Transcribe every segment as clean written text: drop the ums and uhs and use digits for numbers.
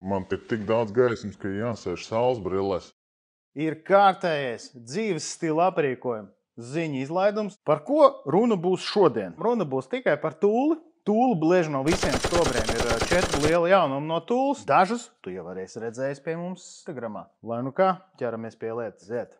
Man ir tik daudz gaismas, ka jāsēž saules brillēs. Ir kārtējais dzīves stila aprīkojums, ziņu izlaidums, par ko runa būs šodien. Runa būs tikai par tūli. Tūli bliež no visiem stobriem. Ir 4 lieli jaunumi no tūles. Dažus tu jau varēsi redzējis pie mums Instagramā. Lai nu kā, ķeramies pie lietas ziet.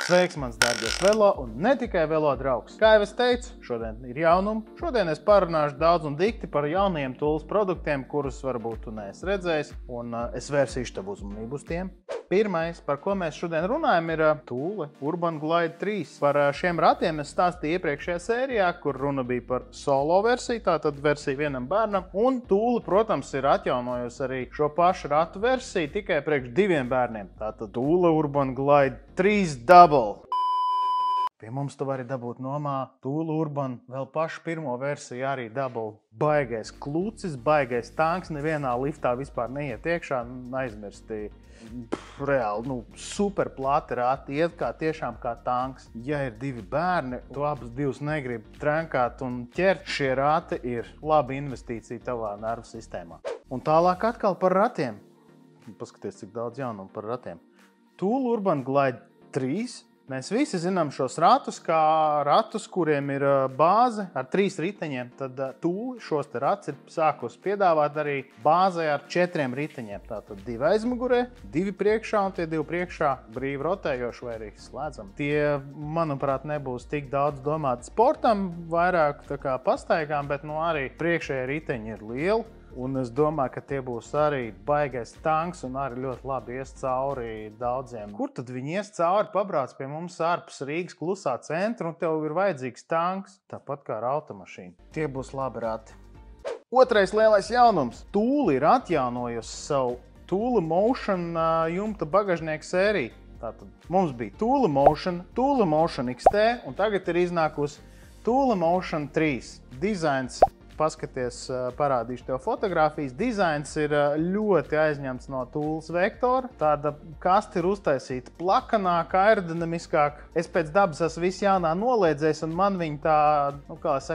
Sveiks, mans dārgais velo un ne tikai velo draugs. Kā jau es teicu, šodien ir jaunumi. Šodien es parunāšu daudz un dikti par jaunajiem tūles produktiem, kurus varbūt tu neesi redzējis, un es vērsīšu tavu uzmanību uz tiem. Pirmais, par ko mēs šodien runājam, ir Tūle Urban Glide 3. Par šiem ratiem es stāstīju iepriekšējā sērijā, kur runa bija par solo versiju, tātad versiju vienam bērnam. Un Tūle, protams, ir atjaunojusi arī šo pašu ratu versiju tikai priekš 2 bērniem. Tātad Tūle Urban Glide 3 Double. Pie mums tu vari dabūt nomā Tūle Urban vēl pašu pirmo versiju arī Double. Baigais klucis, baigais tanks, nevienā liftā vispār neiet iekšā, aizmirsti. Reāli, super plati rati, iet tiešām kā tanks. Ja ir 2 bērni, tu abus divus negribi trenkāt un ķert, šie rati ir laba investīcija tavā nervu sistēmā. Un tālāk atkal par ratiem. Paskaties, cik daudz jaunumu par ratiem. Tūle Urban Glide 3. Mēs visi zinām šos ratus kā ratus, kuriem ir bāze ar 3 riteņiem. Tad Tūle šos te ratus ir sākus piedāvāt arī bāzē ar 4 riteņiem. Tātad 2 aizmugurē, 2 priekšā un tie 2 priekšā brīvi rotējoši vai arī slēdzam. Tie, manuprāt, nebūs tik daudz domāti sportam, vairāk tā kā pastaigām, bet arī priekšējie riteņi ir lieli. Un es domāju, ka tie būs arī baigais tanks un arī ļoti labi ies cauri daudziem. Kur tad viņi ies cauri? Pabrauc pie mums ārpus Rīgas klusā centra un tev ir vajadzīgs tanks, tāpat kā ar automašīnu. Tie būs labi rati. Otrais lielais jaunums. Tūle ir atjaunojusi savu Tūle Motion jumta bagažnieku sēriju. Tātad mums bija Tūle Motion XT un tagad ir iznākusi Tūle Motion 3. Dizains. Paskaties, parādīšu tev fotogrāfijas. Dizains ir ļoti aizņemts no Tūles vektora. Tāda kasta ir uztaisīta plakanāk, aerodinamiskāk. Es pēc dabas esmu visu jaunā noliedzējis, un man viņa tā,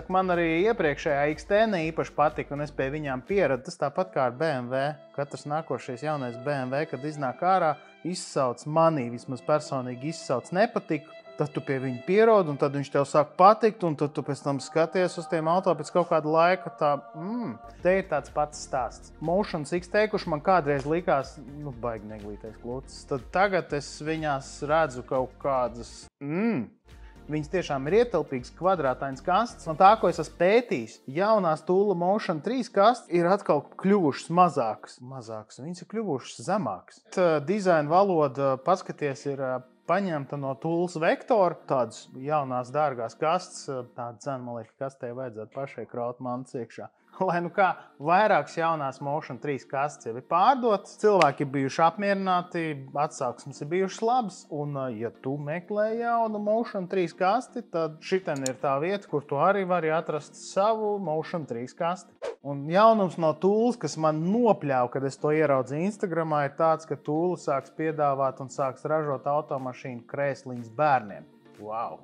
man arī iepriekšējā XT ne īpaši patika, un es pie viņām pieradu. Tas tāpat kā ar BMW. Katrs nākošais jaunais BMW, kad iznāk ārā, izsauc manī, vismaz personīgi izsauc nepatiku. Tad tu pie viņa pierodi, un tad viņš tev sāk patikt, un tad tu pēc tam skaties uz tiem auto pēc kaut kāda laika. Te ir tāds pats stāsts. Motions XT, kurš man kādreiz likās, baigi neglītais klucis, tad tagad es viņās redzu kaut kādas, viņas tiešām ir ietilpīgas kvadrātainas kastes. No tā, ko es esmu pētījis, jaunās Tūle Motion 3 kastes ir atkal kļuvušas mazākas. Viņas ir kļuvušas zemākas. Dizaina valoda, paskaties, ir paņemta no Tūles vektora, tādas jaunās dārgās kastes, tāda cena, man liekas, kastē vajadzētu pašai kraut mantas iekšā. Lai nu kā, vairākas jaunās Motion 3 kastes jau ir pārdotas, cilvēki ir bijuši apmierināti, atsauksmes ir bijušas labas, un ja tu meklē jaunu Motion 3 kasti, tad šitien ir tā vieta, kur tu arī vari atrast savu Motion 3 kasti. Un jaunums no Tūles, kas man nopļāva, kad es to ieraudzīju Instagramā, ir tāds, ka Tūle sāks piedāvāt un sāks ražot automašīnu krēsliņas bērniem. Wow!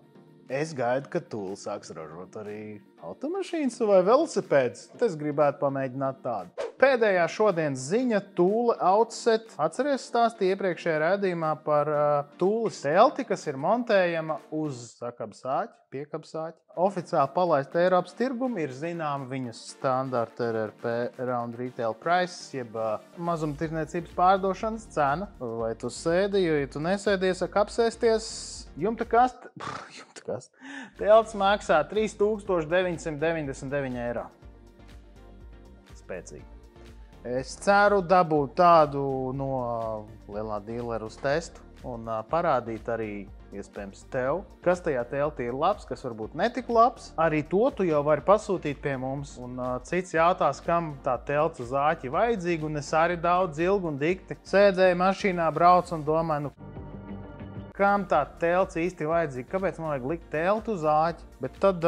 Es gaidu, ka Tūle sāks ražot arī automašīnas vai velosipēdus. Es gribētu pamēģināt tādu. Pēdējā šodienas ziņa Tūle Outset. Atceries, stāstīju iepriekšējā raidījumā par Tūles telti, kas ir montējama uz sakabsāķi, piekabsāķi. Oficiāli palaista Eiropas tirgumu ir zināma viņas standarta RRP Round Retail Price, jeb mazumtirdzniecības pārdošanas cena. Vai tu sēdi, jo ja tu nesēdies, apsēsties, jumta kaste. Telts maksā 3999 eiro. Spēcīgi. Es ceru dabūt tādu no lielā dīlera uz testu un parādīt arī iespējams tev, kas tajā teltī ir labs, kas varbūt netik labs. Arī to tu jau vari pasūtīt pie mums. Un cits jautās, kam tā telts uz āķi vajadzīga, un es arī daudz ilgi un dikti sēdēju mašīnā, braucu un domāju, kam tā telts īsti vajadzīga, kāpēc man vajag likt teltu uz āķi. Bet tad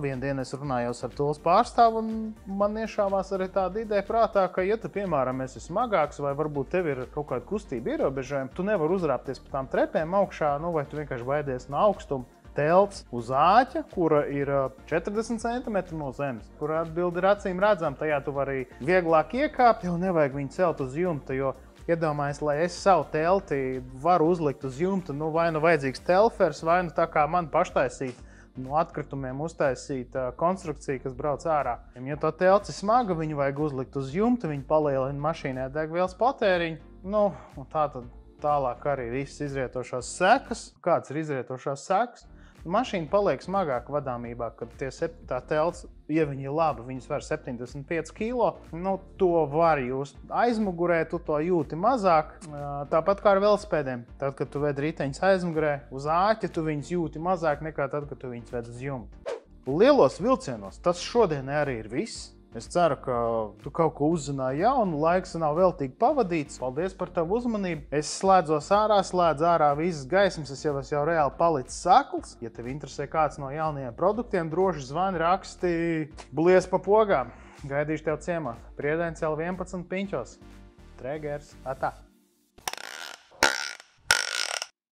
vienu dienu es runājos ar Tūles pārstāvu un man iešāvās arī tāda ideja prātā, ka ja tu, piemēram, esi smagāks vai varbūt tev ir kaut kāda kustība ierobežojuma, tu nevari uzrāpties pa tām trepēm augšā, vai tu vienkārši baidies no augstuma. telts uz āķa, kura ir 40 cm no zemes, kura atbildi ir acīm redzam, tajā tu vari vieglāk iekāpt, jau nevajag viņu celt uz jumta, jo iedomājies, lai es savu telti varu uzlikt uz jumta, vai nu vajadzīgs telfers, vai nu tā kā man paštaisīt no atkritumiem uztaisīt konstrukciju, kas brauc ārā. Ja tā telts ir smaga, viņu vajag uzlikt uz jumta, viņu palielina mašīnā degvielas patēriņu. Un tā tad tālāk arī visas izrietošās sekas. Kāds ir izrietošās sekas? Mašīna paliek smagāka vadāmībā, kad tā telts, ja viņi ir labi, viņas var 75 kilo. To var just aizmugurē, tu to jūti mazāk. Tāpat kā ar velosipēdiem. Tad, kad tu ved riteņus aizmugurē, uz āķa, tu viņus jūti mazāk nekā tad, kad tu viņus ved uz jumta. Lielos vilcienos tas šodien arī ir viss. Es ceru, ka tu kaut ko uzzināji jaunu, laiks nav veltīgi pavadīts. Paldies par tavu uzmanību. Es slēdz ārā visas gaismas, es jau reāli palicis sakls. Ja tev interesē kāds no jaunajiem produktiem, droši zvani, raksti, blies pa pogām. Gaidīšu tev ciemā. Priedeņcēl 11 piņķos. Tregers. Atā.